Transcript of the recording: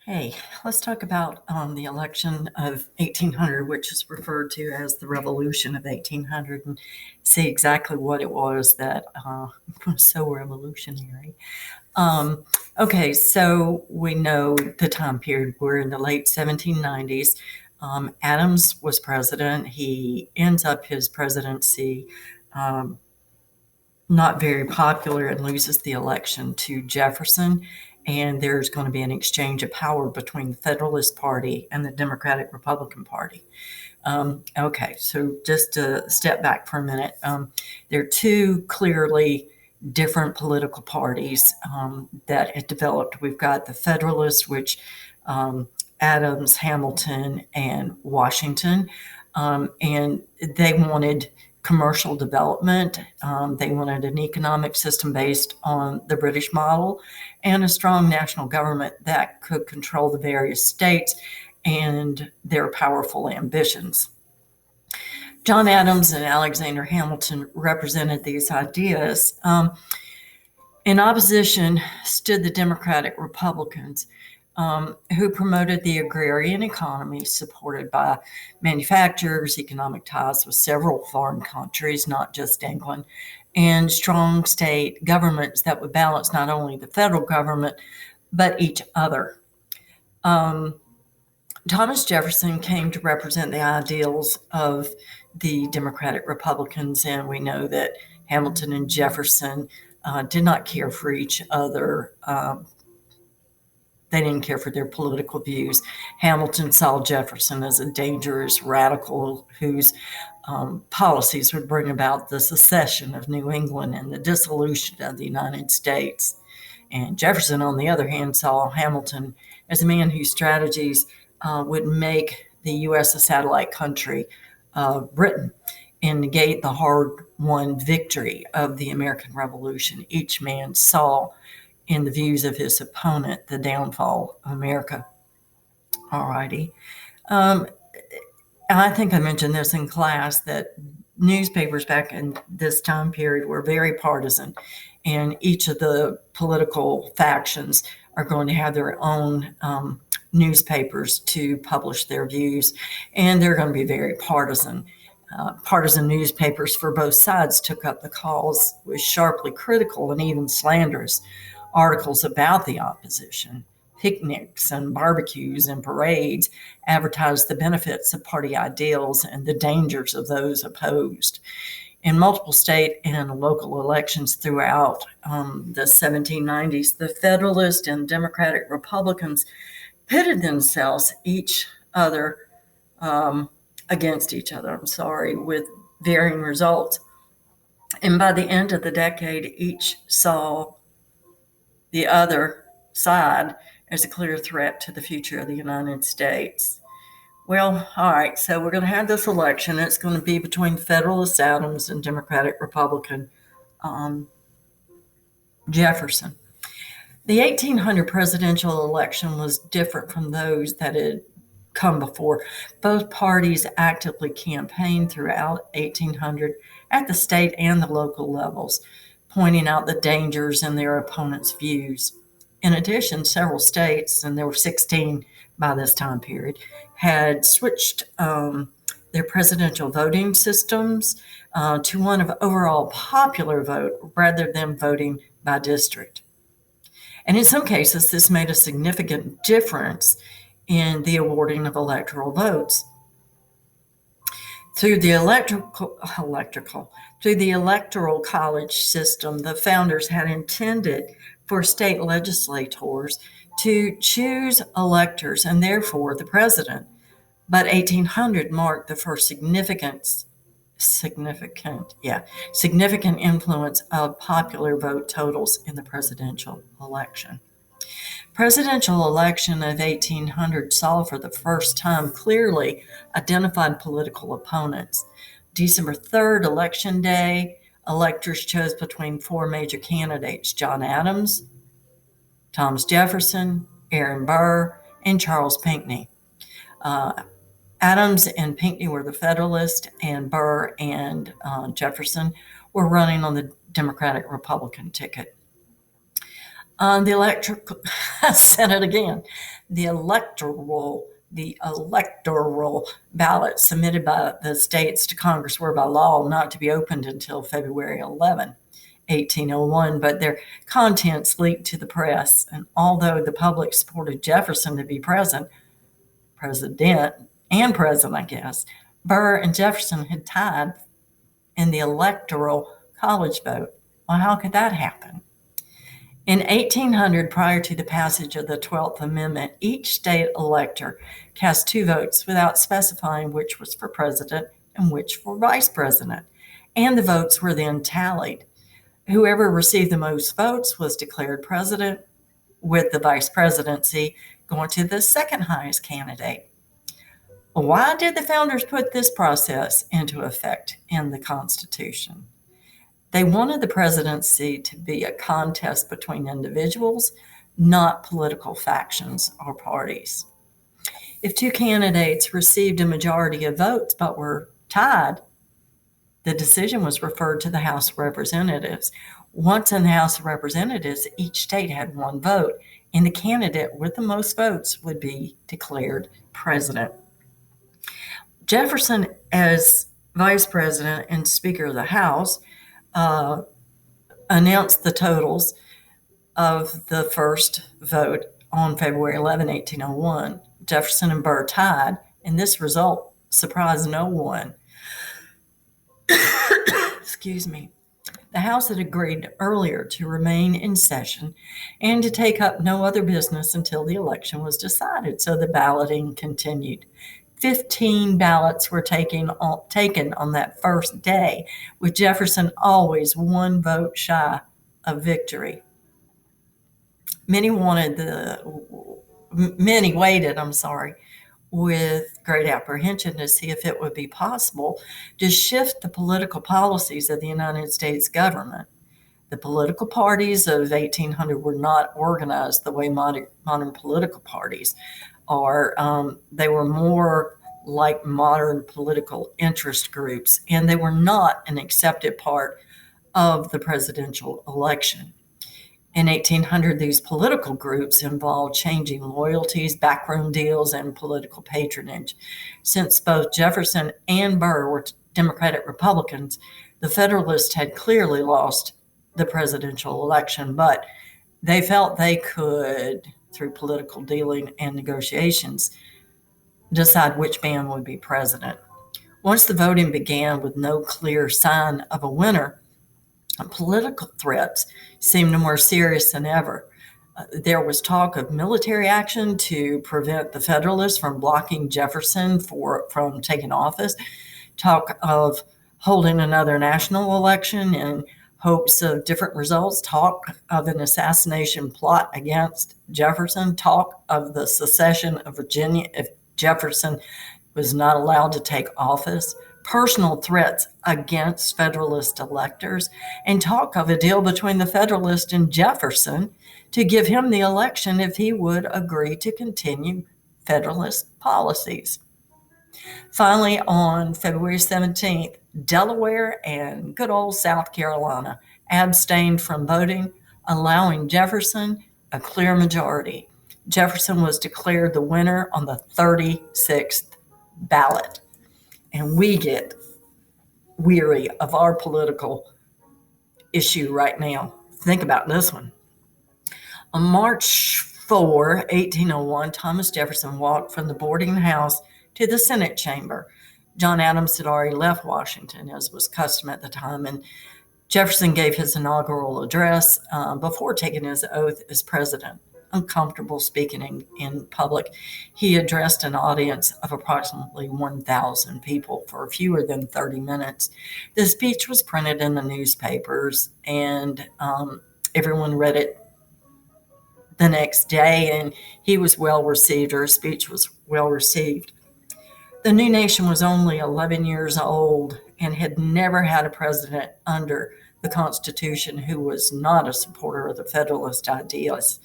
Hey, let's talk about the election of 1800, which is referred to as the Revolution of 1800, and see exactly what it was that was so revolutionary. Um, okay, so we know the time period. We're in the late 1790s. Adams was president. He ends up his presidency um, not very popular and loses the election to Jefferson. And there's going to be an exchange of power between the Federalist Party and the Democratic Republican Party. Okay, so just to step back for a minute, there are two clearly different political parties that had developed. We've got the Federalists, which Adams, Hamilton, and Washington, and they wanted commercial development. They wanted an economic system based on the British model and a strong national government that could control the various states and their powerful ambitions. John Adams and Alexander Hamilton represented these ideas. In opposition stood the Democratic Republicans, who promoted the agrarian economy supported by manufacturers, economic ties with several foreign countries, not just England, and strong state governments that would balance not only the federal government, but each other. Thomas Jefferson came to represent the ideals of the Democratic Republicans, and we know that Hamilton and Jefferson did not care for each other. They didn't care for their political views. Hamilton saw Jefferson as a dangerous radical whose policies would bring about the secession of New England and the dissolution of the United States. And Jefferson, on the other hand, saw Hamilton as a man whose strategies would make the U.S. a satellite country of Britain and negate the hard-won victory of the American Revolution. Each man saw in the views of his opponent the downfall of America. All righty. I think I mentioned this in class that newspapers back in this time period were very partisan, and each of the political factions are going to have their own newspapers to publish their views, and they're going to be very partisan. Partisan newspapers for both sides took up the cause with sharply critical and even slanderous articles about the opposition. Picnics and barbecues and parades advertised the benefits of party ideals and the dangers of those opposed. In multiple state and local elections throughout the 1790s, the Federalist and Democratic Republicans pitted themselves each other against each other, with varying results. And by the end of the decade, each saw the other side as a clear threat to the future of the United States. Well, all right, so we're going to have this election. It's going to be between Federalist Adams and Democratic Republican Jefferson. The 1800 presidential election was different from those that had come before. Both parties actively campaigned throughout 1800 at the state and the local levels, pointing out the dangers in their opponents' views. In addition, several states, and there were 16 by this time period, had switched their presidential voting systems to one of overall popular vote rather than voting by district. And in some cases, this made a significant difference in the awarding of electoral votes. Through the electoral college system, the founders had intended for state legislators to choose electors and therefore the president. But 1800 marked the first significant influence of popular vote totals in the presidential election. Presidential election of 1800 saw for the first time clearly identified political opponents. December 3rd, Election Day, electors chose between four major candidates: John Adams, Thomas Jefferson, Aaron Burr, and Charles Pinckney. Adams and Pinckney were the Federalists, and Burr and Jefferson were running on the Democratic Republican ticket. I said it again, the electoral ballots submitted by the states to Congress were by law not to be opened until February 11, 1801, but their contents leaked to the press. And although the public supported Jefferson to be president, I guess, Burr and Jefferson had tied in the electoral college vote. Well, how could that happen? In 1800, prior to the passage of the 12th Amendment, each state elector cast 2 votes without specifying which was for president and which for vice president, and the votes were then tallied. Whoever received the most votes was declared president, with the vice presidency going to the second highest candidate. Why did the founders put this process into effect in the Constitution? They wanted the presidency to be a contest between individuals, not political factions or parties. If 2 candidates received a majority of votes but were tied, the decision was referred to the House of Representatives. Once in the House of Representatives, each state had 1 vote, and the candidate with the most votes would be declared president. Jefferson, as vice president and Speaker of the House, announced the totals of the first vote on February 11, 1801. Jefferson and Burr tied, and this result surprised no one. Excuse me. The House had agreed earlier to remain in session and to take up no other business until the election was decided, so the balloting continued. 15 ballots were taken on that first day, with Jefferson always 1 vote shy of victory. Many waited, with great apprehension to see if it would be possible to shift the political policies of the United States government. The political parties of 1800 were not organized the way modern political parties are. They were more like modern political interest groups, and they were not an accepted part of the presidential election. In 1800, these political groups involved changing loyalties, backroom deals, and political patronage. Since both Jefferson and Burr were Democratic Republicans, the Federalists had clearly lost the presidential election, but they felt they could, through political dealing and negotiations, decide which man would be president. Once the voting began with no clear sign of a winner, political threats seemed more serious than ever. There was talk of military action to prevent the Federalists from blocking Jefferson from taking office, talk of holding another national election in hopes of different results, talk of an assassination plot against Jefferson, talk of the secession of Virginia if Jefferson was not allowed to take office, personal threats against Federalist electors, and talk of a deal between the Federalist and Jefferson to give him the election if he would agree to continue Federalist policies. Finally, on February 17th, Delaware and good old South Carolina abstained from voting, allowing Jefferson a clear majority. Jefferson was declared the winner on the 36th ballot. And we get weary of our political issue right now. Think about this one. On March 4, 1801, Thomas Jefferson walked from the boarding house to the Senate chamber. John Adams had already left Washington, as was custom at the time, and Jefferson gave his inaugural address before taking his oath as president. Uncomfortable speaking in public, he addressed an audience of approximately 1,000 people for fewer than 30 minutes. The speech was printed in the newspapers, and everyone read it the next day, and he was well received, or his speech was well received. The new nation was only 11 years old and had never had a president under the Constitution who was not a supporter of the Federalist ideas.